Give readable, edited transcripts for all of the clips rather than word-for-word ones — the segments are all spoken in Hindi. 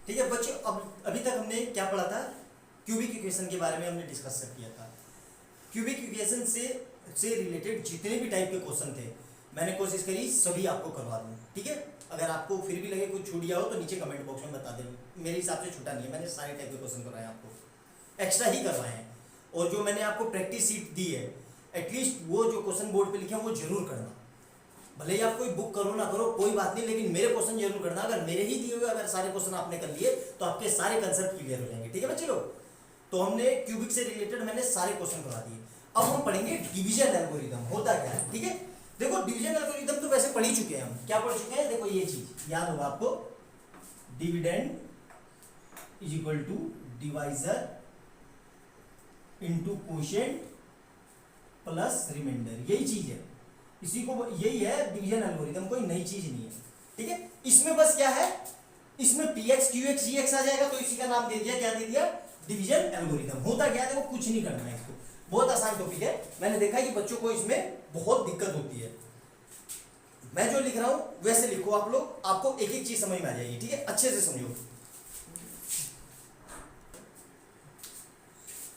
ठीक है बच्चों, अब अभी तक हमने क्या पढ़ा था, क्यूबिक इक्वेशन के बारे में हमने डिस्कस किया था। क्यूबिक इक्वेशन से रिलेटेड जितने भी टाइप के क्वेश्चन थे मैंने कोशिश करी सभी आपको करवा दूँ। ठीक है, अगर आपको फिर भी लगे कुछ छूट गया हो तो नीचे कमेंट बॉक्स में बता दें। मेरे हिसाब से छूटा नहीं है, मैंने सारे टाइप के क्वेश्चन करवाए आपको, एक्स्ट्रा ही करवाए हैं। और जो मैंने आपको प्रैक्टिस सीट दी है, एटलीस्ट वो जो क्वेश्चन बोर्ड पे लिखे हैं वो जरूर करना। भले ही आप कोई बुक करो ना करो कोई बात नहीं, लेकिन मेरे क्वेश्चन जरूर करना। अगर मेरे ही दिए हुए अगर सारे क्वेश्चन आपने कर लिए तो आपके सारे कंसेप्ट क्लियर हो जाएंगे। ठीक है बच्चे लोग, तो हमने क्यूबिक से रिलेटेड मैंने सारे क्वेश्चन करवा दिए। अब हम पढ़ेंगे डिवीजन एल्गोरिथम होता क्या है। ठीक है, देखो डिवीजन एल्गोरिथम तो वैसे पढ़ ही चुके हैं हम। क्या पढ़ चुके हैं, देखो ये चीज याद होगा आपको, dividend is equal to divisor into quotient plus remainder, यही चीज है। इसी को यही है डिवीजन एल्गोरिथम, कोई नई चीज नहीं है। ठीक है, इसमें बस क्या है, इसमें px qx gx आ जाएगा तो इसी का नाम दे दिया, क्या दे दिया, डिवीजन एल्गोरिथम। होता क्या है, देखो कुछ नहीं करना है इसको, बहुत आसान टॉपिक है। मैंने देखा है कि बच्चों को इसमें बहुत दिक्कत होती है। मैं जो लिख रहा हूं वैसे लिखो आप लोग, आपको एक एक चीज समझ में आ जाएगी। ठीक है, अच्छे से समझो।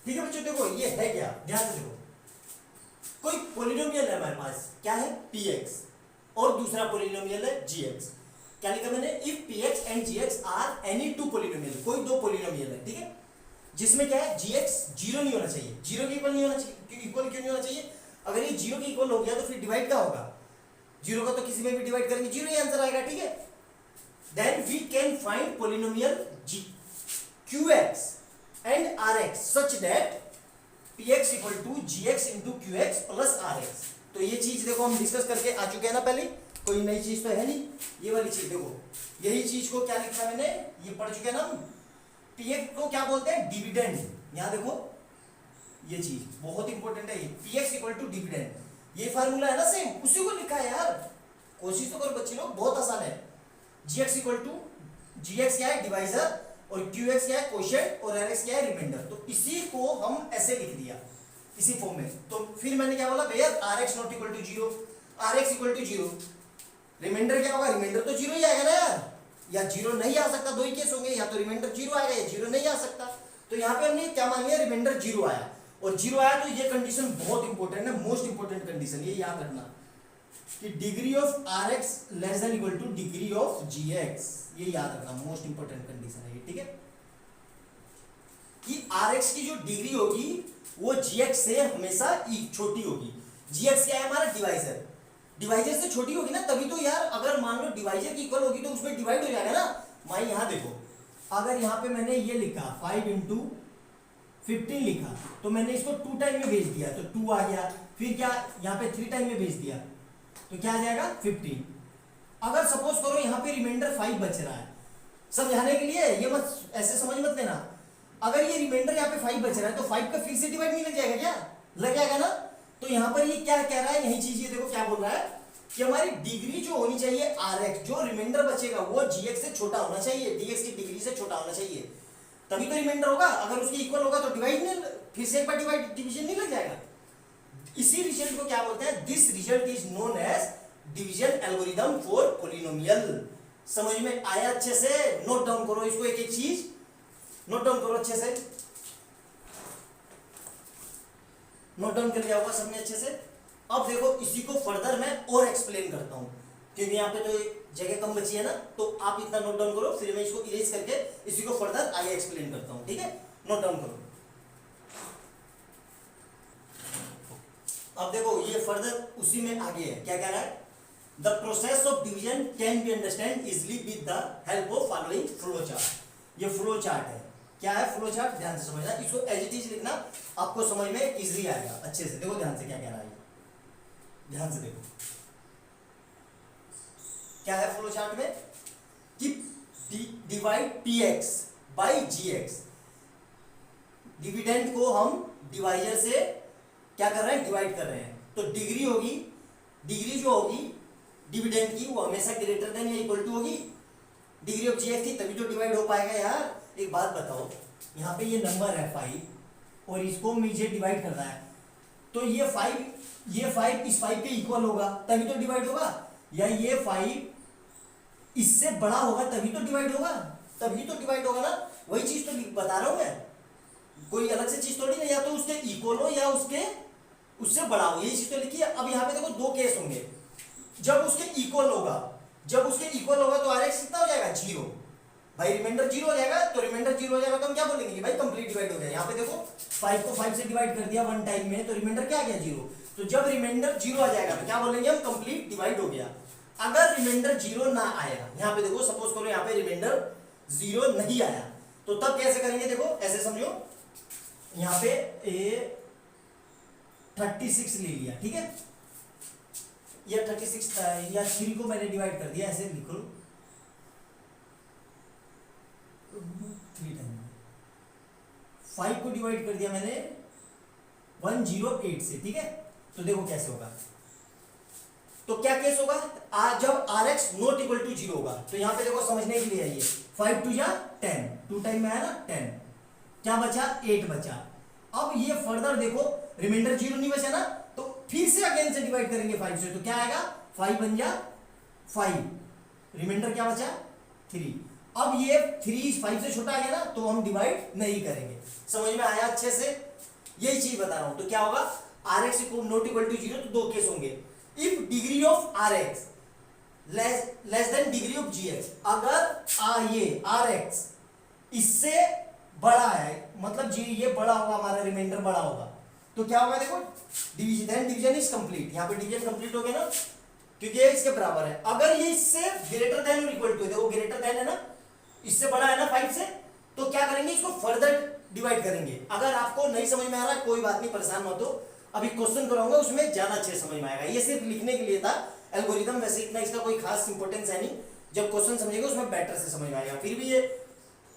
ठीक है बच्चों, देखो ये है क्या, ध्यान से देखो, कोई पोलिनोमियल है हमारे पास, क्या है px, और दूसरा पोलिनोमियल है gx। क्या लिखा मैंने, if px and gx are any two polynomial, कोई दो पोलिनोमियल है। ठीक है, जिसमें क्या है gx जीरो नहीं होना चाहिए, जीरो के इक्वल नहीं होना चाहिए। इक्वल क्यों नहीं होना चाहिए, अगर ये जीरो के इक्वल हो गया तो फिर डिवाइड क्या होगा, जीरो का तो किसी में भी डिवाइड करेंगे जीरो ही आंसर आएगा। ठीक है, then we can find polynomial qx and rx such that px equal to gx into qx plus rx। तो ये चीज देखो हम डिस्कस करके आ चुके हैं ना पहले, कोई नई चीज तो है नहीं। ये वाली चीज देखो, यही चीज को क्या लिखा मैंने, ये पढ़ चुके हैं ना हम। px को क्या बोलते हैं, डिविडेंड। यहां देखो ये चीज बहुत इंपॉर्टेंट है, px इक्वल टू डिविडेंड। ये फार्मूला है ना सेम, उसी को लिखा है यार, कोशिश तो करो बच्चे लोग, बहुत आसान है। gx इक्वल टू, gx क्या है, डिवाइजर, और qx क्या है, कोशेंट, और rx क्या है, रिमाइंडर। तो इसी को हम ऐसे लिख दिया इसी फॉर्म में। तो फिर मैंने क्या बोला भैया, rx not equal to zero, rx equal to zero, remainder क्या होगा, रिमाइंडर तो जीरो ही आएगा ना यार, या जीरो नहीं आ सकता, दो ही केस होंगे, या तो रिमाइंडर जीरो आएगा या जीरो नहीं आ सकता। तो यहाँ पे हमने क्या मान लिया, रिमाइंडर जीरो आया, और जीरो आया तो ये कंडीशन बहुत इंपॉर्टेंट है, मोस्ट इंपॉर्टेंट कंडीशन, ये याद रखना कि degree of rx less than equal two degree of gx, ये याद रखना, मोस्ट इंपॉर्टेंट कंडीशन है ये। ठीक है, कि rx की जो डिग्री होगी वो gx से हमेशा छोटी होगी। gx क्या है हमारा, डिवाइजर, डिवाइजर से छोटी होगी ना, तभी तो यार अगर मान लो डिवाइजर की इक्वल होगी तो उसमें डिवाइड हो जाएगा ना। माई यहां देखो, अगर यहां पे मैंने ये लिखा 5 इंटू 15 लिखा, तो मैंने इसको 2 टाइम में भेज दिया तो 2 आ गया, फिर क्या यहाँ पे 3 टाइम में भेज दिया तो क्या आ जाएगा 15। अगर सपोज करो यहाँ पे रिमाइंडर 5 बच रहा है, समझाने के लिए ये मत ऐसे समझ मत लेना, अगर ये रिमाइंडर यहाँ पे 5 बच रहा है तो 5 का फिर से डिवाइड नहीं लग जाएगा क्या, लग जाएगा ना। तो यहाँ पर ये क्या कह रहा है, यही चीज ये देखो क्या बोल रहा है कि हमारी डिग्री जो होनी चाहिए rx, जो रिमाइंडर बचेगा वो gx से छोटा होना चाहिए, dx की डिग्री से छोटा होना चाहिए, तभी तो रिमाइंडर होगा। अगर उसके इक्वल होगा तो डिवाइड नहीं, फिर से एक बार डिवीजन नहीं लग जाएगा। इसी रिजल्ट को क्या बोलते हैं, this result is known as division algorithm for polynomial. समझ में आया अच्छे से, नोट डाउन करो इसको, एक एक चीज नोट डाउन करो अच्छे से, नोट डाउन कर लिया होगा सबने अच्छे से। अब देखो इसी को फर्दर मैं और एक्सप्लेन करता हूं, क्योंकि यहाँ पे तो जगह कम बची है ना, तो आप इतना नोट डाउन करो, फिर मैं इसको इरेज करके इसी को फर्दर आगे एक्सप्लेन करता हूं। ठीक है, नोट डाउन करो। अब देखो ये फर्दर उसी में आगे है, क्या कह रहा है, the process of division can be understand easily with the help of following flow chart. ये फ्लो चार्ट है, क्या है फ्लो चार्ट, ध्यान से समझना, इसको एज इट इज लिखना, आपको समझ में इजिली आएगा अच्छे से। देखो ध्यान से क्या कह रहा है, ध्यान से देखो क्या है फ्लो चार्ट में, कि divide px by gx, dividend को हम डिवाइजर से क्या कर रहे हैं, डिवाइड कर रहे हैं। तो डिग्री होगी, डिग्री जो होगी डिविडेंड की वो हमेशा ग्रेटर देन या इक्वल टू होगी डिग्री ऑफ gx की, तभी तो डिवाइड हो पाएगा यार। एक बात बताओ, यहाँ पे ये नंबर है 5 और इसको मुझे डिवाइड करना है, तो ये 5 इस 5 के इक्वल होगा तभी तो डिवाइड होगा, या ये 5 इससे बड़ा होगा तभी तो डिवाइड होगा, तभी तो डिवाइड होगा ना, वही चीज तो बता रहा हूं मैं, कोई अलग से चीज थोड़ी नहीं, या तो उसके इक्वल हो या उससे बड़ा हो, यही चीज तो लिखी है। अब यहाँ पे देखो दो केस होंगे, जब उसके इक्वल होगा, तो RX कितना हो जाएगा, 0 भाई, रिमाइंडर 0 हो जाएगा। तो रिमाइंडर 0 हो जाएगा तो हम क्या बोलेंगे कि भाई कंप्लीट डिवाइड हो गया। यहाँ पे देखो 5 को 5 से डिवाइड कर दिया वन टाइम में, तो रिमाइंडर क्या आ गया, 0। तो जब रिमाइंडर 0 आ जाएगा तो क्या बोलेंगे हम, कंप्लीट डिवाइड हो गया। अगर रिमाइंडर 0 ना आया, यहाँ पे देखो सपोज करो यहाँ पे रिमाइंडर 0 नहीं आया, तो तब कैसे करेंगे, देखो ऐसे समझो, यहाँ पे 36 ले लिया, ठीक है, या 36 या 3 को मैंने डिवाइड कर दिया, ऐसे लिख लो 3 टाइम, 5 को डिवाइड कर दिया मैंने 108 से, ठीक है। तो देखो कैसे होगा, तो क्या केस होगा, जब RX नॉट इक्वल टू 0 होगा, तो यहां पे देखो समझने के लिए आइए, 5 2 या 10, 2 टाइम में आया ना 10, क्या बचा, 8 बचा। अब ये फर्दर देखो रिमाइंडर 0 नहीं बचा ना, तो फिर से अगेन से डिवाइड करेंगे 5 से, तो क्या आएगा, 5 बन जा 5, रिमाइंडर क्या बचा 3। अब ये 3 5 से छोटा आ गया ना, तो हम डिवाइड नहीं करेंगे। समझ में आया अच्छे से, यही चीज बता रहा हूं। तो क्या होगा, RX नॉट इक्वल टू 0, तो दो केस होंगे, if degree of RX less than degree of GX, अगर ये RX इससे बड़ा है, मतलब ये बड़ा होगा, हमारा रिमाइंडर बड़ा होगा, तो क्या होगा, देखो डिवीजन इज कंप्लीट, यहाँ पे डिवीजन कंप्लीट हो गया ना, क्योंकि ये इसके बराबर है। अगर ये इससे ग्रेटर देन और इक्वल टू, देखो ग्रेटर देन है ना, इससे बड़ा है ना 5 से, तो क्या करेंगे, इसको फर्दर डिवाइड करेंगे। अगर आपको नहीं समझ में आ रहा है कोई बात नहीं, परेशान मत हो, अभी क्वेश्चन कराऊंगा उसमें ज्यादा अच्छे समझ में आएगा। ये सिर्फ लिखने के लिए था एल्गोरिथम, वैसे इतना इसका कोई खास इंपॉर्टेंस है नहीं, जब क्वेश्चन समझेगा उसमें बेटर से समझ में आएगा। फिर भी ये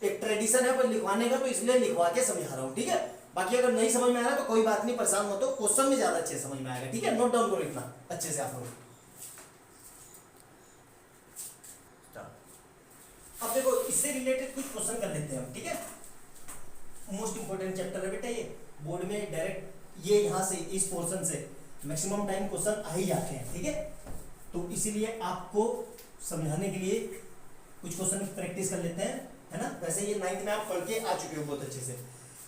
एक ट्रेडिशन है पर लिखवाने का, तो इसलिए लिखवा के समझा रहा हूँ, ठीक है। बाकी अगर नहीं समझ में आ रहा है तो कोई बात नहीं, परेशान मत हो, क्वेश्चन में ज्यादा अच्छे समझ में आएगा, ठीक है। नोट डाउन करो इतना अच्छे से आप लोग। अब देखो इससे रिलेटेड कुछ क्वेश्चन कर लेते हैं हम, ठीक है। मोस्ट इंपोर्टेंट चैप्टर है बेटा ये, बोर्ड में डायरेक्ट ये यहाँ से इस पोर्शन से मैक्सिमम टाइम क्वेश्चन आ ही जाते हैं, ठीक है। तो इसीलिए आपको समझाने के लिए कुछ क्वेश्चन प्रैक्टिस कर लेते हैं, है ना। वैसे ये 9th में आप पढ़ के आ चुके हो बहुत अच्छे से,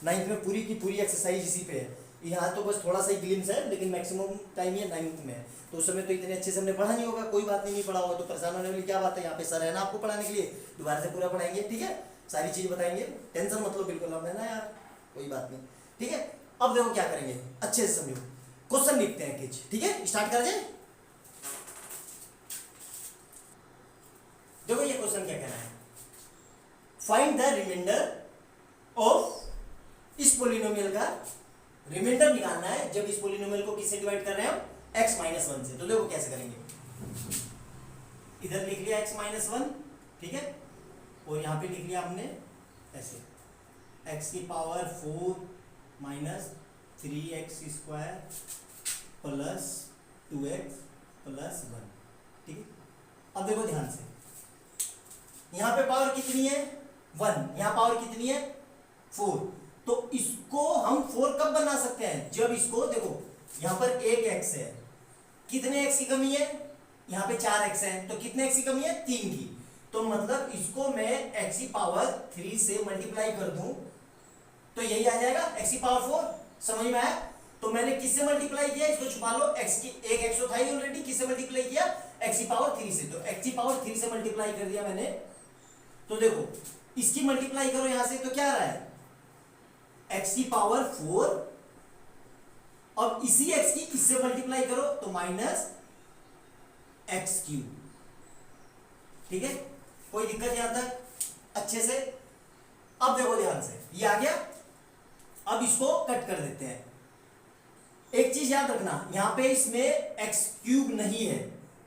9th में पूरी की पूरी एक्सरसाइज इसी पे है। यहाँ तो बस थोड़ा सा ही ग्लिम्स है, लेकिन मैक्सिमम टाइम ये 9th में है, तो उस समय तो इतने अच्छे से हमने पढ़ा नहीं होगा। कोई बात नहीं पढ़ा होगा तो परेशान होने वाली क्या बात है, यहाँ पे सर है ना आपको पढ़ाने के लिए, दोबारा से पूरा पढ़ाएंगे, ठीक है। सारी चीज बताएंगे, टेंशन मतलब बिल्कुल आप, है ना यार, कोई बात नहीं, ठीक है। अब देखो क्या करेंगे, अच्छे से समझो, क्वेश्चन लिखते हैं कुछ, ठीक है। स्टार्ट कर जाए। देखो ये क्वेश्चन क्या कहना है, फाइंड द रिमाइंडर ऑफ, इस पोलिनोमियल का रिमाइंडर निकालना है जब इस पोलिनोमियल को किससे डिवाइड कर रहे हैं हम, x-1 से। तो देखो कैसे करेंगे, इधर लिख लिया x-1, ठीक है, और यहां पे लिख लिया हमने ऐसे x की power 4 minus 3x² plus 2x plus 1, ठीक है। अब देखो ध्यान से, यहां पे पावर कितनी है 1, यहां पावर कितनी है 4, तो इसको हम 4 कब बना सकते हैं, जब इसको देखो यहां पर एक x है, कितने x की कमी है, यहां पे 4x है, तो कितने x की कमी है 3 की, तो मतलब इसको मैं x की पावर 3 से मल्टीप्लाई कर दूं तो यही आ जाएगा x की पावर 4। समझ में आया, तो मैंने किससे मल्टीप्लाई किया, इसको छुपा लो, x की एक x तो था ही ऑलरेडी, किससे मल्टीप्लाई किया, x की पावर 3 से, तो x की पावर 3 से मल्टीप्लाई कर दिया मैंने। तो देखो इसकी मल्टीप्लाई करो यहां से, तो क्या आ रहा है x की पावर 4, अब इसी x की इससे मल्टीप्लाई करो तो माइनस x³, ठीक है। कोई दिक्कत यहां तक अच्छे से। अब देखो ध्यान से, ये आ गया, अब इसको कट कर देते हैं। एक चीज याद रखना, यहां पे इसमें x³ नहीं है,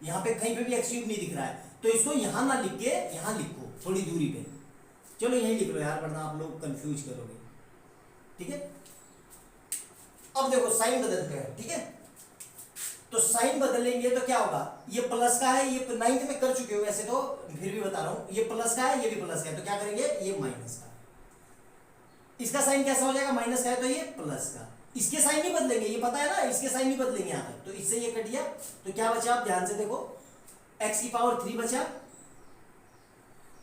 यहां पे कहीं पे भी x³ नहीं दिख रहा है, तो इसको यहां ना लिख के यहां लिखो थोड़ी दूरी पे, चलो यही लिख लो यार, वरना आप लोग कंफ्यूज करोगे, ठीक है। अब देखो साइन बदलते हैं, ठीक है, तो साइन बदलेंगे तो क्या होगा, ये प्लस का है, ये 9th में कर चुके हो वैसे तो, फिर भी बता रहा हूं, ये प्लस का है, ये भी प्लस का है, तो क्या करेंगे, ये माइनस का, इसका साइन कैसा हो जाएगा, माइनस का है तो ये प्लस का, इसके साइन नहीं बदलेंगे, ये पता है ना, इसके साइन नहीं बदलेंगे यहां तक, तो इससे ये कट गया, तो क्या बचा, आप ध्यान से देखो, x की पावर 3 बचा,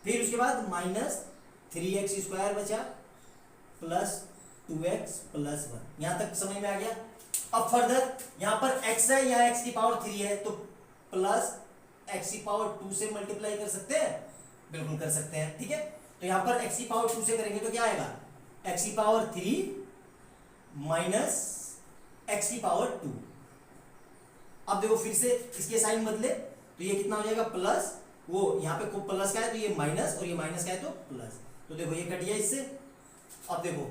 फिर उसके बाद माइनस 3x² बचा प्लस 2x प्लस 1। यहां तक समझ में आ गया। अब फर्दर यहां पर x है, यहाँ x की पावर 3 है, तो प्लस x की पावर 2 से मल्टीप्लाई कर सकते हैं, बिल्कुल कर सकते हैं, ठीक है। तो यहां पर x की पावर 2 से करेंगे तो क्या आएगा, x की पावर 3 माइनस x की पावर 2। अब देखो फिर से इसके साइन बदले तो ये कितना हो जाएगा प्लस, वो यहाँ पे को प्लस का है तो ये माइनस, और ये माइनस का है तो प्लस। तो देखो ये कट गया इससे। अब देखो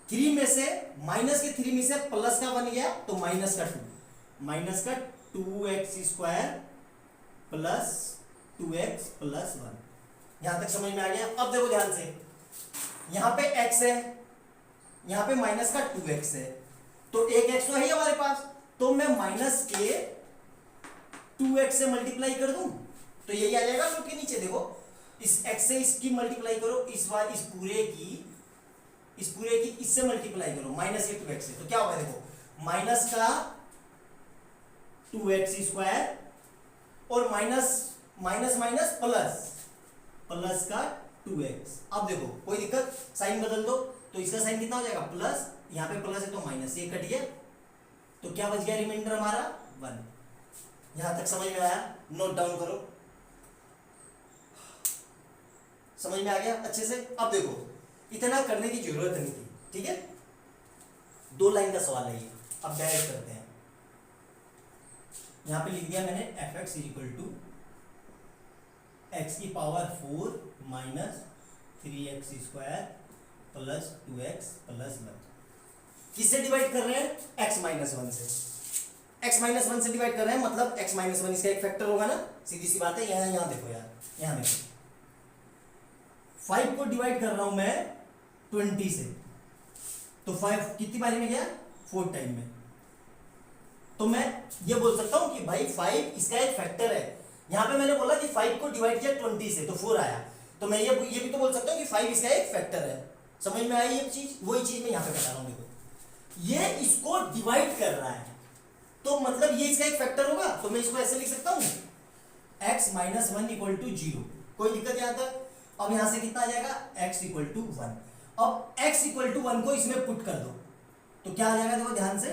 3 में से माइनस के 3 में से प्लस का बन गया तो माइनस का 2x² प्लस 2x प्लस 1। यहां तक समझ में आ गया। अब देखो ध्यान से, यहां पे x है, यहां पे माइनस का 2x है, तो एक x तो है ही हमारे पास, तो मैं माइनस के 2x से मल्टीप्लाई कर दूं तो यही आ जाएगा। रूट के नीचे देखो इस x से इसकी मल्टीप्लाई करो, इस पूरे की इससे मल्टीप्लाई करो माइनस के 2x से, तो क्या होगा देखो माइनस का 2x² और माइनस प्लस का 2x। अब देखो कोई दिक्कत, साइन बदल दो तो इसका साइन कितना हो जाएगा प्लस, यहाँ पे प्लस है तो माइनस, ये कट गया तो क्या बच गया रिमाइंडर हमारा 1। यहां तक समझ में आया, नोट डाउन करो, समझ में आ गया अच्छे से। अब देखो इतना करने की जरूरत नहीं थी, ठीक है, 2 लाइन का सवाल है ये। अब डायरेक्ट करते हैं, यहां पे लिख दिया मैंने fx = x की power 4 minus 3x² plus 2x plus 1। किससे डिवाइड कर रहे हैं, x माइनस 1 से। x माइनस 1 से डिवाइड कर रहे हैं, मतलब x माइनस 1 इसका एक फैक्टर होगा ना, सीधी सी बात है। यहां देखो यार, यहां देखो 5 को डिवाइड कर रहा हूं मैं 20 से, तो 5 कितनी बारी में गया, 4 टाइम में। तो मैं ये बोल सकता हूं कि भाई 5 इसका एक फैक्टर है। यहां पे मैंने बोला कि 5 को डिवाइड किया 20 से तो 4 आया, तो मैं ये भी तो बोल सकता हूं कि 5 इसका एक फैक्टर है। समझ में आई ये चीज, वही चीज मैं यहां पे बता रहा हूं। देखो ये इसको डिवाइड कर रहा है, तो मतलब ये इसका एक फैक्टर होगा, तो मैं इसको ऐसे लिख सकता हूं x माइनस 1 = 0। कोई दिक्कत यहां तक। अब यहां से कितना आ जाएगा, x = 1। अब x = 1 को इसमें पुट कर दो तो क्या आ जाएगा, देखो ध्यान से,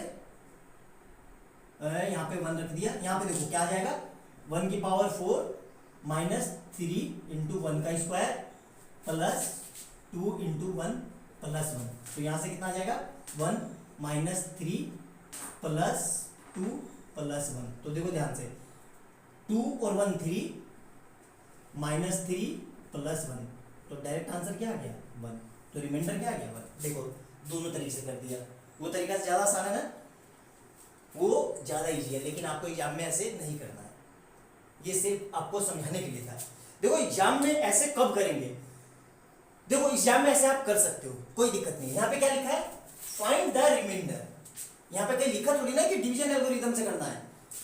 यहां पे 1 रख दिया, यहां पे देखो क्या आ जाएगा 1 की पावर 4 माइनस 3 × 1 का स्क्वायर प्लस 2 × 1 प्लस 1। तो यहां से कितना आ जाएगा 1 माइनस 3 प्लस 2 प्लस 1। तो देखो ध्यान से 2 और 1 3 माइनस 3 प्लस 1, तो डायरेक्ट आंसर क्या आ गया 1। तो रिमाइंडर क्या आ गया 1। देखो दोनों तरीके से कर दिया, वो तरीका से ज्यादा आसान है ना, वो ज्यादा इजी है, लेकिन आपको एग्जाम में ऐसे नहीं करना है, ये सिर्फ आपको समझाने के लिए था। देखो एग्जाम में ऐसे कब करेंगे, देखो एग्जाम में ऐसे आप कर सकते हो, कोई दिक्कत नहीं। यहाँ पे क्या लिखा है, फाइंड द रिमाइंडर। यहाँ पे कहीं लिखा थोड़ी ना कि डिवीजन एल्गोरिथम से करना है।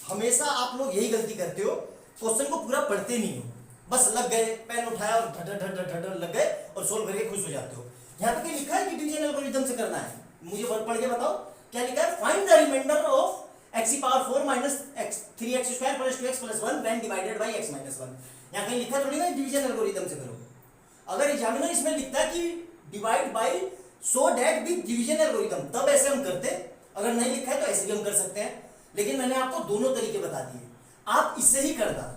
हमेशा आप लोग यही गलती करते हो, क्वेश्चन को पूरा पढ़ते नहीं हो, बस लग गए, पेन उठाया और ढटर लग गए और सोल्व करके खुश हो जाते हो। यहाँ पे कहीं लिखा है कि डिवीजन एल्गोरिथम से करना है, मुझे वर्ड पढ़ के बताओ क्या लिखा है। Find the remainder of x की power 4 minus 3x² plus 2x plus 1 when divided by x minus 1। यहाँ कहीं लिखा थोड़ी ना डिवीजन एल्गोरिथम से करो। अगर एग्जामिनर इसमें लिखता है कि divide by so that be division algorithm, तब ऐसे हम करते। अगर नहीं लिखा है तो ऐसे भी हम कर सकते हैं, लेकिन मैंने आपको दोनों तरीके बता दिए, आप इससे ही करना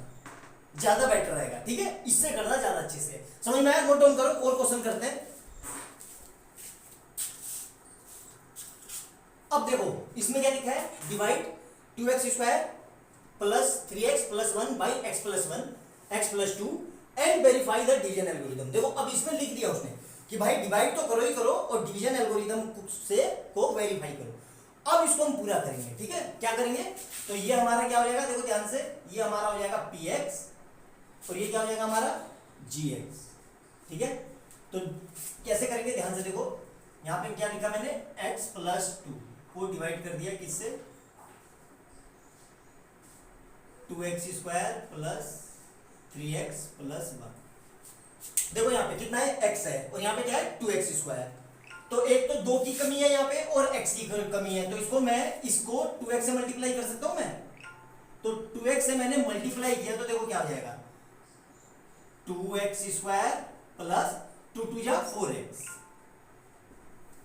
ज्यादा बेटर रहेगा, ठीक है, इससे करना ज्यादा अच्छे से। समझ में आया, नोट डाउन करो, और क्वेश्चन करते हैं। अब देखो इसमें क्या लिखा है, divide 2x² plus 3x plus 1 by x plus 1 x plus 2 and verify the division algorithm. देखो अब इसमें लिख दिया उसने कि भाई डिवाइड तो करो ही करो और डिवीजन एल्गोरिथम से को वेरीफाई करो। अब इसको हम पूरा करेंगे, ठीक है, क्या करेंगे, तो ये हमारा क्या हो जाएगा, देखो ध्यान से, ये हमारा हो जाएगा px और ये क्या हो जाएगा हमारा gx, ठीक है। तो कैसे करेंगे, ध्यान से देखो, यहां पे क्या लिखा मैंने, x प्लस 2 को डिवाइड कर दिया किससे, 2x² प्लस 3x प्लस 1। देखो यहाँ पे कितना है, x है, और यहाँ पे क्या है 2x²। तो एक तो 2 की कमी है यहाँ पे और x की कमी है, तो इसको 2x से मल्टीप्लाई कर सकता हूं मैं। तो 2x से मैंने मल्टीप्लाई किया तो देखो क्या हो जाएगा, 2x² प्लस 2 2 जा 4x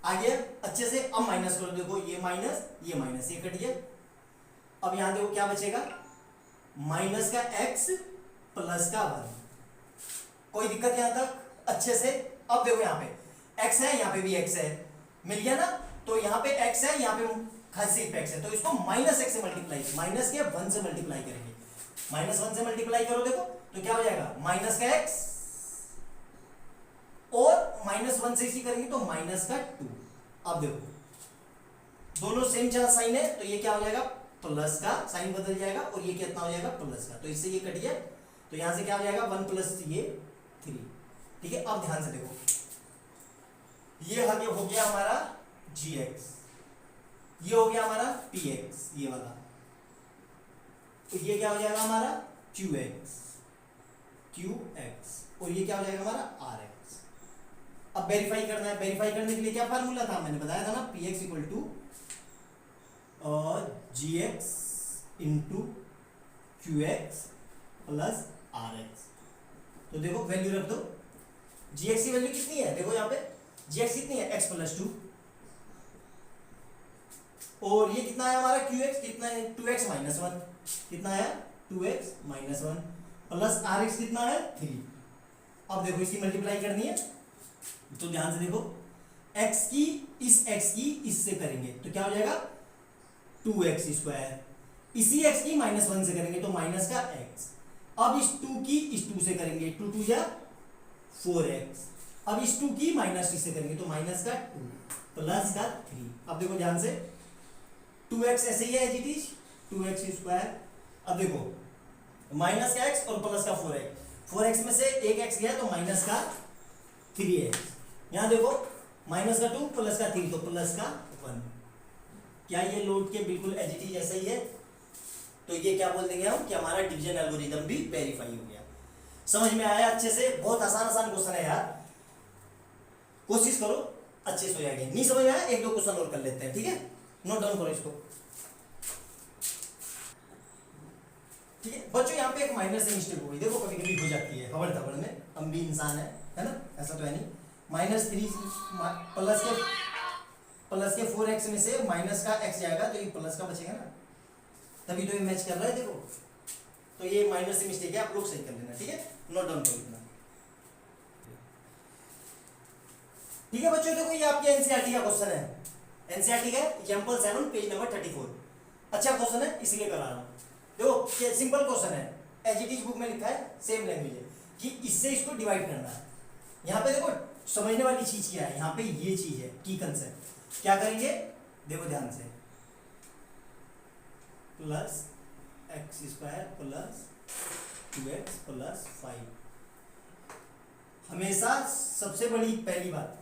आ गया अच्छे से। अब माइनस करो, देखो ये माइनस ये कट गया। अब यहां देखो क्या बचेगा, माइनस का x प्लस का 1। कोई दिक्कत यहां तक अच्छे से। अब देखो यहाँ पे x है, यहाँ पे भी x है, मिल गया ना। तो यहाँ पे x है, यहाँ पे खाली x है, तो इसको माइनस x से मल्टीप्लाई, माइनस के 1 से मल्टीप्लाई करेंगे। माइनस 1 से मल्टीप्लाई करो, देखो तो क्या हो जाएगा, माइनस का x और माइनस 1 से इसी करेंगे तो माइनस का 2। अब देखो दोनों सेम चार साइन है, तो ये क्या हो जाएगा, प्लस का साइन बदल जाएगा और ये कितना हो जाएगा, प्लस का। तो इससे ये कट गया, तो यहां से क्या हो जाएगा 1 प्लस ये 3। ठीक है, अब ध्यान से देखो, ये हो गया हमारा gx, ये हो गया हमारा px, ये वाला। तो ये क्या हो जाएगा हमारा qx, और ये क्या हो जाएगा हमारा rx। अब वेरीफाई करना है, वेरीफाई करने के लिए क्या फार्मूला था, मैंने बताया था ना, px equal to gx into qx plus rx। तो देखो वैल्यू रख दो, gx की वैल्यू कितनी है, देखो यहाँ पे gx कितनी है, x प्लस 2, और ये कितना है हमारा qx, कितना है 2x माइनस 1, कितना है 2x माइनस 1 प्लस rx कितना है 3। अब देखो इसकी मल्टीप्लाई करनी है, तो ध्यान से देखो, x की इससे करेंगे तो क्या हो जाएगा 2x स्क्वायर, इसी x की माइनस 1 से करेंगे तो माइनस का x। अब इस 2 की इस 2 से करेंगे, 2 2 जा 4x। अब इस 2 की माइनस 3 से करेंगे तो माइनस का 2 प्लस का 3। अब देखो ध्यान से, 2x ऐसे ही है as it is 2x square. अब देखो माइनस का x और प्लस का 4x में से एक x गया तो माइनस का 3x। यहां देखो माइनस का 2 प्लस का 3 तो प्लस का 1। क्या ये लोड के बिल्कुल एज इट इज ऐसा ही है, तो ये क्या बोल देंगे हम कि हमारा डिवीजन एल्गोरिथम भी वेरीफाई हो गया। समझ में आया अच्छे से, बहुत आसान क्वेश्चन है यार, कोशिश करो अच्छे से हो जाएगी। नहीं समझ में आया, एक दो क्वेश्चन और कर लेते हैं, ठीक है, नोट डाउन करो इसको। ठीक है बच्चों, यहाँ पे एक माइनर से मिस्टेक हो गई, देखो कभी कभी हो जाती है, खबर खबर में, हम भी इंसान है ना, ऐसा तो है नहीं। -3 प्लस के 4x में से माइनस का x जाएगा तो ये प्लस का बचेगा ना, तभी तो ये मैच कर रहा है। देखो तो ये माइनर से मिस्टेक है, आप लोग सही कर लेना, ठीक है, नोट डाउन करो इतना। ठीक है बच्चों, देखो ये आपके एनसीईआरटी का क्वेश्चन है, एनसीईआरटी का एग्जांपल 7 पेज नंबर 34। अच्छा क्वेश्चन है इसलिए करा रहा हूं। देखो सिंपल क्वेश्चन है, एज इट इज बुक में लिखा है, सेम लैंग्वेज है कि इससे इसको डिवाइड करना है। यहाँ पे देखो समझने वाली चीज क्या है, यहाँ पे ये चीज है की कंसेप्ट। क्या करेंगे देखो ध्यान से, plus x square plus 2x plus 5। हमेशा सबसे बड़ी पहली बात,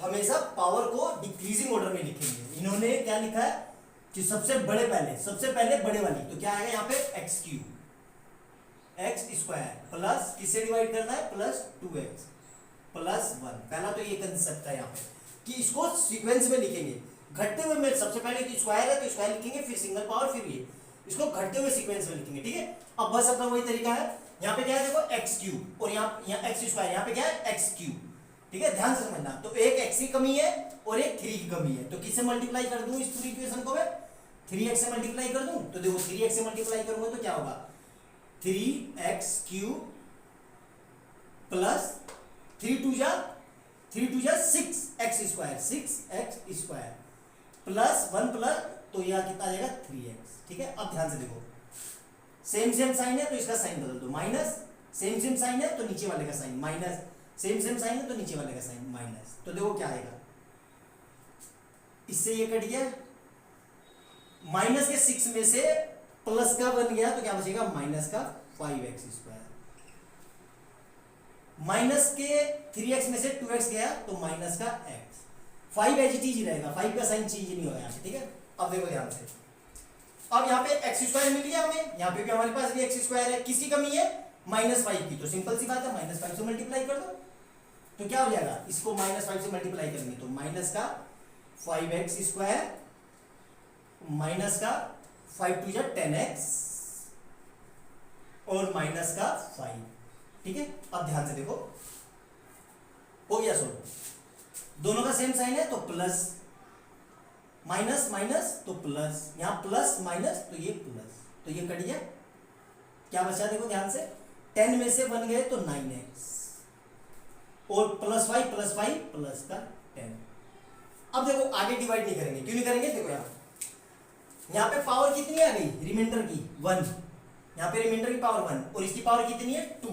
हमेशा पावर को डिक्रीजिंग ऑर्डर में लिखेंगे। इन्होंने क्या लिखा है कि सबसे पहले बड़े वाली, तो क्या आएगा यहाँ पे x³ एक्स स्क्वायर प्लस किससे डिवाइड करना है, प्लस 2x प्लस 1। पहला तो ये कंसेप्ट है यहाँ पे कि इसको सीक्वेंस में लिखेंगे, घटते हुए में। सबसे पहले स्क्वायर है तो स्क्वायर लिखेंगे, फिर सिंगल पावर, फिर ये, इसको घटते हुए सीक्वेंस में लिखेंगे। ठीक है, अब बस अपना वही तरीका है। यहाँ पे क्या है देखो x³ और यहाँ x स्क्वायर, यहाँ पे क्या है x³। ठीक है, ध्यान से समझना। तो एक x की कमी है और एक 3 की कमी है, तो किससे मल्टीप्लाई कर दूं इस पूरी इक्वेशन को मैं, 3x से मल्टीप्लाई कर दूं। तो देखो 3x से मल्टीप्लाई करूंगा तो क्या होगा, 3x³ प्लस 3 2 जा 6x square, 6x square plus 1 plus, तो यह कितना आ जाएगा 3x। ठीक है, अब ध्यान से देखो, सेम साइन है तो इसका साइन बदल दो, माइनस, सेम साइन है तो नीचे वाले का साइन माइनस, सेम साइन है तो नीचे वाले का साइन माइनस। तो देखो क्या आएगा, इससे ये कट गया, माइनस के 6 में से प्लस का बन गया तो क्या बचेगा, माइनस का 5x स्क्वायर। माइनस के 3x में से 2x गया तो माइनस का x। 5 एज इट इज रहेगा, 5 का साइन चेंज नहीं होगा यहाँ पे। ठीक है, अब देखो ध्यान से, अब यहाँ पे x स्क्वायर मिल गया हमें, यहाँ पे भी हमारे पास भी x स्क्वायर है, किसकी कमी है, -5 की। तो सिंपल सी बात है, -5 से मल्टीप्लाई कर दो तो क्या हो जाएगा, इसको -5 से मल्टीप्लाई करेंगे तो माइनस का 5x स्क्वायर माइनस का 5 2 10x और माइनस का 5। ठीक है, अब ध्यान से देखो, हो गया सोल्व, दोनों का सेम साइन है तो प्लस, माइनस माइनस तो प्लस, यहां प्लस माइनस तो ये प्लस, तो ये कट गया, क्या बचा देखो ध्यान से, 10 में से 1 गए तो 9x और प्लस वाई प्लस का 10। अब देखो आगे डिवाइड नहीं करेंगे, क्यों नहीं करेंगे, देखो यहाँ पे पावर कितनी आ गई रिमाइंडर की 1, यहाँ पे रिमाइंडर की पावर 1 और इसकी पावर कितनी है 2,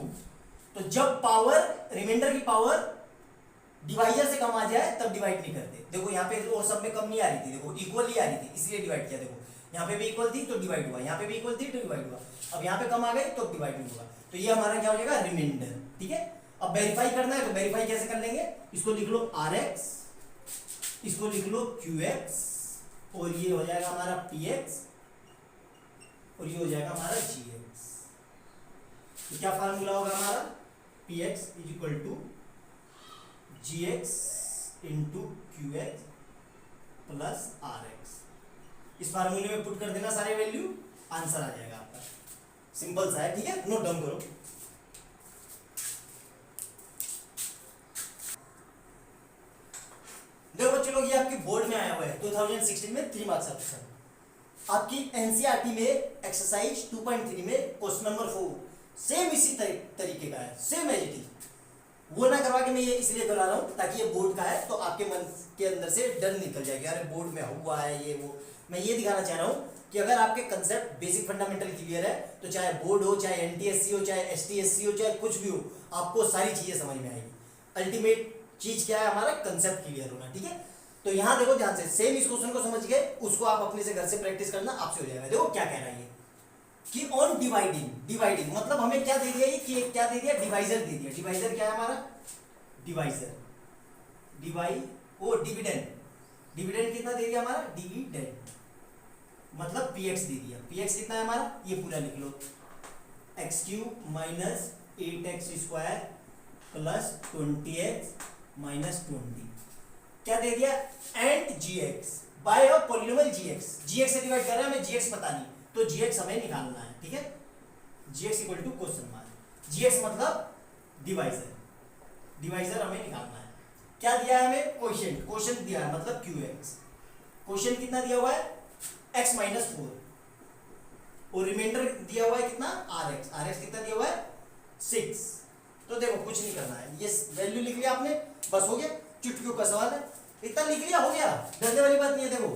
तो जब पावर रिमाइंडर की पावर डिवाइजर से कम आ जाए तब डिवाइड नहीं करते। देखो यहाँ पे और सब में कम नहीं आ रही थी, देखो इक्वली आ रही थी इसलिए डिवाइड किया, देखो यहाँ पे भी इक्वल थी तो डिवाइड हुआ, यहाँ पे भी इक्वल थी तो डिवाइड हुआ, अब यहाँ पे कम आ गई तो डिवाइड नहीं हुआ, तो ये हमारा क्या हो जाएगा रिमाइंडर। ठीक है, अब वेरीफाई करना है तो वेरीफाई कैसे कर लेंगे, इसको लिख लो rx, इसको लिख लो qx और ये हो जाएगा हमारा px और ये हो जाएगा हमारा gx। तो क्या फार्मूला होगा हमारा, px is equal to gx into qx plus rx। इस फार्मूले में पुट कर देना सारे वैल्यू, आंसर आ जाएगा आपका, सिंपल सा है। ठीक है, नोट डाउन करो। देखो बच्चों लोग, ये आपकी बोर्ड में आया हुआ है 2016 में 3 मार्क्स का क्वेश्चन, आपकी एनसीईआरटी में एक्सरसाइज 2.3 में क्वेश्चन नंबर 4 सेम इसी तरीके का है, सेम एज इट इज। वो ना करवा के मैं ये इसलिए करा रहा हूँ ताकि ये बोर्ड का है तो आपके मन के अंदर से डर निकल जाएगा, अरे बोर्ड में हुआ है ये वो। मैं ये दिखाना चाह रहा हूँ कि अगर आपके कंसेप्ट बेसिक फंडामेंटल क्लियर है तो चाहे बोर्ड हो, चाहे एनटीएससी हो, चाहे एसटीएससी हो, चाहे कुछ भी हो, आपको सारी चीजें समझ में आएगी। अल्टीमेट चीज क्या है, हमारा कंसेप्ट क्लियर होना। ठीक है, तो यहां देखो ध्यान से, सेम इस क्वेश्चन को समझ गए, उसको आप अपने से घर से प्रैक्टिस करना, आपसे हो जाएगा। देखो क्या कह रहा है ये कि ऑन डिवाइडिंग मतलब हमें क्या दे दिया, ये कि क्या दे दिया, डिवाइजर दे दिया। डिवाइजर क्या है हमारा, डिवाइजर डिविडेंड कितना दे दिया हमारा, डिविडेंड मतलब px दे दिया। px कितना है हमारा, ये पूरा लिख लो, x³ minus 8x square plus 20x minus 20 क्या दे दिया, and gx by a polynomial gx से डिवाइड कर रहे हैं, हमें gx पता नहीं तो gx हमें निकालना है। ठीक है, gx equal to question mark, gx मतलब डिवाइजर हमें निकालना है। क्या दिया है हमें, क्वोशिएंट दिया है मतलब qx, क्वोशिएंट कितना दिया हुआ है x माइनस 4 और रिमाइंडर दिया हुआ है कितना rx कितना दिया हुआ है 6। तो देखो कुछ नहीं करना है, ये वैल्यू लिख लिया आपने, बस हो गया, चुटकियों का सवाल है, इतना लिख लिया हो गया, डरने वाली बात नहीं है। देखो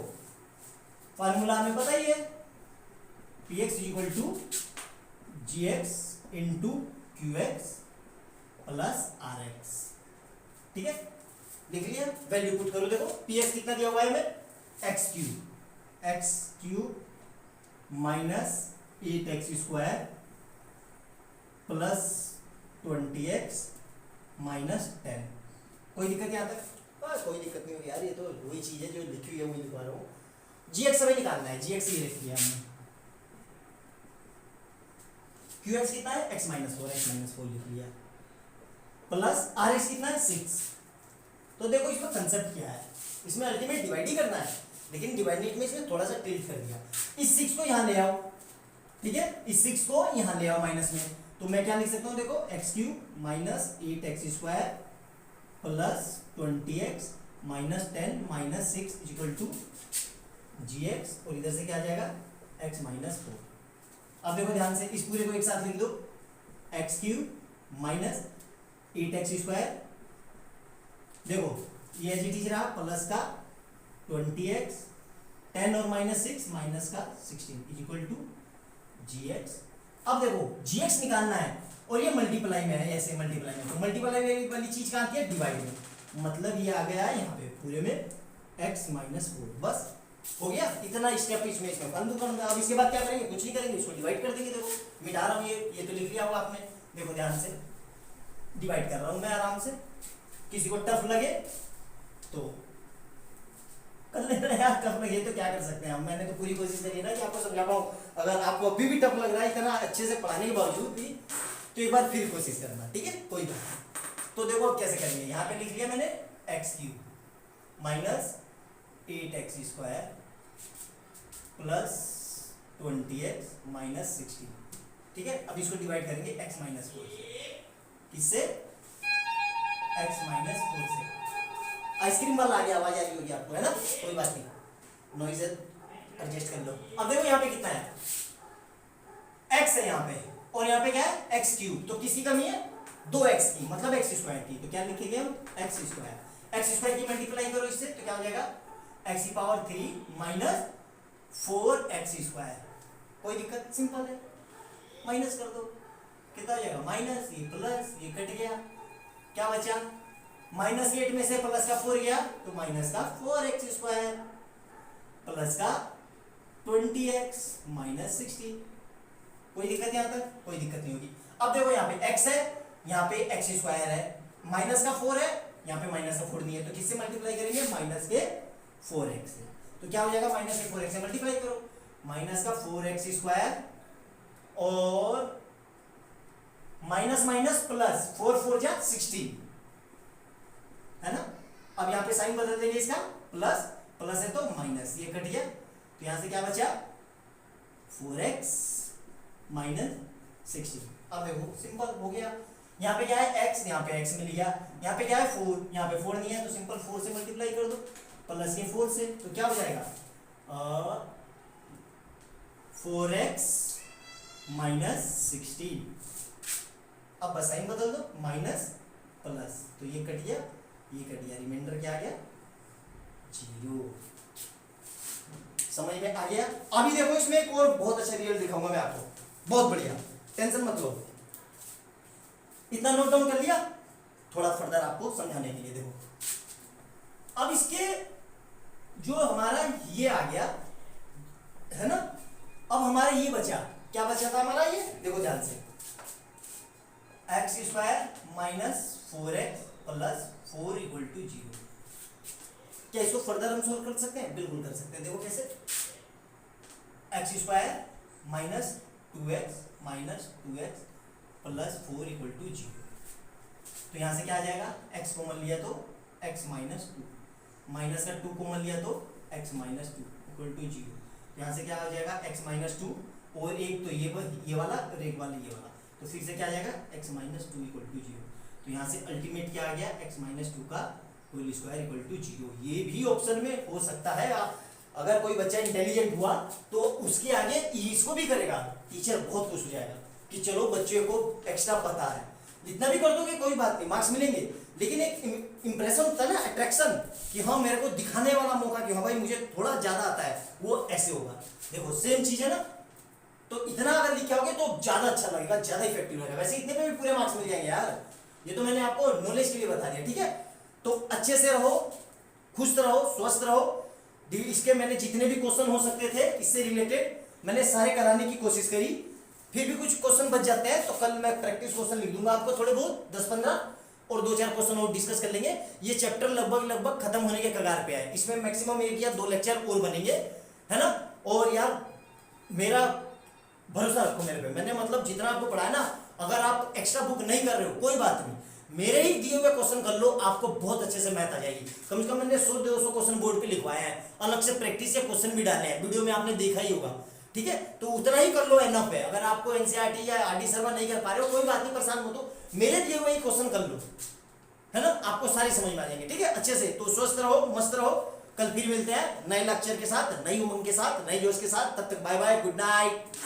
फार्मूला हमें पता ही है, px equal to gx into qx plus rx। ठीक है, लिख लिया, वैल्यू पुट करो। देखो px कितना दिया हुआ है हमें, x³ minus 8x square plus 20x minus 10। कोई दिक्कत यहाँ तक, कोई दिक्कत नहीं होगी यार, ये तो वही चीज है जो लिखी हुई है वही लिखवा रहा हूँ। gx हमें निकालना है, gx ये लिख लिया हमने, qx कितना है x माइनस 4 लिख लिया प्लस rx कितना है 6। तो देखो इसका कंसेप्ट क्या है, इसमें अल्टीमेट डिवाइड ही करना है, लेकिन डिवाइड में इसमें थोड़ा सा टिल्ट कर दिया, इस 6 को यहाँ ले आओ। ठीक है, इस 6 को यहाँ ले आओ माइनस में, तो मैं क्या लिख सकता हूँ, देखो x³ minus 8x square plus 20x minus 10 minus 6 equal to gx और इधर से क्या आ जाएगा x माइनस 4। अब देखो ध्यान से, इस पूरे को एक साथ लिख दो, x³ माइनस 8x स्क्वायर, देखो ये एज इट इज रहा, प्लस का 20x 10 और माइनस 6 माइनस का 16 इक्वल टू gx। अब देखो gx निकालना है और ये मल्टीप्लाई में है, ऐसे मल्टीप्लाई में, तो मल्टीप्लाई वाली चीज कहाँ की है, डिवाइड में, मतलब ये आ गया है यहाँ पे पूरे में x माइनस 4। बस हो गया, इतना स्टेप इसमें बंद कर। अब इसके बाद क्या करेंगे, कुछ नहीं करेंगे, इसको डिवाइड कर देंगे। देखो मिटा रहा हूँ, ये तो लिख लिया होगा आपने, देखो ध्यान से डिवाइड कर रहा हूँ मैं आराम से, किसी को टफ लगे तो कर लेना यार, टफ लगे तो क्या कर सकते हैं हम, मैंने तो पूरी कोशिश करी ना कि आपको समझा पाऊँ। अगर आपको अभी भी टफ लग रहा है इतना अच्छे से पढ़ाने के बावजूद भी, तो एक बार फिर कोशिश करना। ठीक है, कोई बात नहीं। तो देखो अब कैसे करेंगे, यहाँ पे लिख लिया मैंने x³ minus 8x square plus 20x minus 16। ठीक है, अब इसको डिवाइड करेंगे x माइनस 4 से, किससे? x माइनस 4 से। आइसक्रीम वाला आ गया, आवाज आ रही होगी आपको, है ना? कोई बात नहीं, नॉइज एडजस्ट कर लो। अब देखो यहाँ पे कितना है, x है यहाँ पे, और यहाँ पे क्या है? x cube. तो किसकी कमी है? 2x की, मतलब x स्क्वायर की। तो क्या लिखेंगे हम? x स्क्वायर की मल्टीप्लाई करो इससे, तो क्या हो जाएगा? x की पावर 3 माइनस 4x स्क्वायर। कोई दिक्कत? सिंपल है, माइनस कर दो, कितना हो जाएगा? माइनस, ये प्लस, ये कट गया, क्या बचा? माइनस 8 में से प्लस का 4 गया, तो माइनस का 4x स्क्वायर प्लस का 20x माइनस 16। कोई दिक्कत यहाँ तक? कोई दिक्कत नहीं होगी। अब देखो यहाँ पे x है, यहाँ पे x स्क्वायर है, माइनस का 4 है, यहाँ पे माइनस का 4 नहीं है, तो किससे मल्टीप्लाई करेंगे? माइनस के 4x से। तो क्या हो जाएगा? माइनस के 4x से मल्टीप्लाई करो, माइनस का 4x स्क्वायर और माइनस माइनस प्लस, 4 4 जा 16, है ना? अब यहाँ पे साइन बदल देंगे इसका, प्लस प्लस है तो माइनस, ये कट गया, तो यहां से क्या बचा? 4x minus 16। अब देखो सिंपल हो गया। यहाँ पे क्या है? x, यहाँ पे x मिल गया, यहाँ पे क्या है? 4, यहाँ पे 4 नहीं है, तो सिंपल 4 से मल्टीप्लाई कर दो, प्लस के 4 से, तो क्या हो जाएगा? 4x minus 16। अब बस साइन बदल दो, माइनस प्लस, तो ये कट गया, ये कट गया, रिमाइंडर क्या आ गया? 0। समझ में आ गया? अभी देखो इसमें एक और बहुत अच्छा रिजल्ट दिखाऊंगा मैं आपको, बहुत बढ़िया, टेंशन मत लो। इतना नोट डाउन कर लिया, थोड़ा फर्दर आपको समझाने के लिए देखो। अब इसके जो हमारा ये आ गया है ना, अब हमारा ये बचा, क्या बचा था हमारा? ये देखो ध्यान से, x square minus 4x plus 4 equal to 0। क्या इसको फर्दर हम सोल्व कर सकते हैं? बिल्कुल कर सकते हैं। देखो कैसे? x square minus 2x minus 2x plus 4 equal to 0। तो यहां से क्या आ जाएगा? x कॉमन लिया तो x माइनस 2, माइनस का 2 कॉमन लिया तो x माइनस 2 इक्वल टू 0। यहाँ से क्या आ जाएगा? x माइनस 2, और एक तो ये वाला और एक वाला ये वाला, तो फिर से क्या आ जाएगा? x minus 2 equal to 0। तो यहाँ से अल्टीमेट क्या आ गया? x माइनस 2 का होल स्क्वायर इक्वल टू 0। ये भी ऑप्शन में हो सकता है। आप अगर कोई बच्चा इंटेलिजेंट हुआ तो उसके आगे इसको भी करेगा, टीचर बहुत खुश हो जाएगा कि चलो बच्चे को एक्स्ट्रा पता है। जितना भी कर दोगे कोई बात नहीं, मार्क्स मिलेंगे, लेकिन एक इंप्रेशन होता है ना, अट्रैक्शन, कि हाँ मेरे को दिखाने वाला मौका कि हाँ भाई मुझे थोड़ा ज्यादा आता है, वो ऐसे होगा। देखो सेम चीज है ना, तो इतना अगर लिखे होगे तो ज्यादा अच्छा लगेगा, ज्यादा इफेक्टिव लगेगा। वैसे इतने में भी पूरे मार्क्स मिल जाएंगे यार, ये तो मैंने आपको नॉलेज के लिए बता दिया, ठीक है? तो अच्छे से रहो, खुश रहो, स्वस्थ रहो। इसके मैंने जितने भी क्वेश्चन हो सकते थे इससे रिलेटेड मैंने सारे कराने की कोशिश करी। फिर भी कुछ क्वेश्चन बच जाते हैं तो कल मैं प्रैक्टिस क्वेश्चन लिख दूंगा आपको, थोड़े बहुत 10-15, और 2-4 क्वेश्चन और डिस्कस कर लेंगे। ये चैप्टर लगभग खत्म होने के कगार पे है। इसमें मैक्सिमम 1 या 2 लेक्चर और बनेंगे, है ना? और यार मेरा भरोसा रखो मेरे पे, मैंने मतलब जितना आपको पढ़ाया ना, अगर आप एक्स्ट्रा बुक नहीं कर रहे हो कोई बात नहीं, मेरे ही दिए हुए क्वेश्चन कर लो, आपको बहुत अच्छे से मैथ आ जाएगी। कम से कम मैंने 100-200 क्वेश्चन बोर्ड पे लिखवाए हैं, अलग से प्रैक्टिस के क्वेश्चन भी डाले हैं, वीडियो में आपने देखा ही होगा, ठीक है? तो उतना ही कर लो, एनफ है। अगर आपको एनसीईआरटी या आरडी सर्वर नहीं कर पा रहे हो कोई बात नहीं, परेशान मत हो, मेरे दिए हुए ही क्वेश्चन कर लो, है ना? आपको सारी समझ में आ जाएंगे, ठीक है? अच्छे से। तो स्वस्थ रहो, मस्त रहो, कल फिर मिलते हैं नए लेक्चर के साथ, नई उमंग के साथ, नए जोश के साथ। तब तक बाय बाय, गुड नाइट।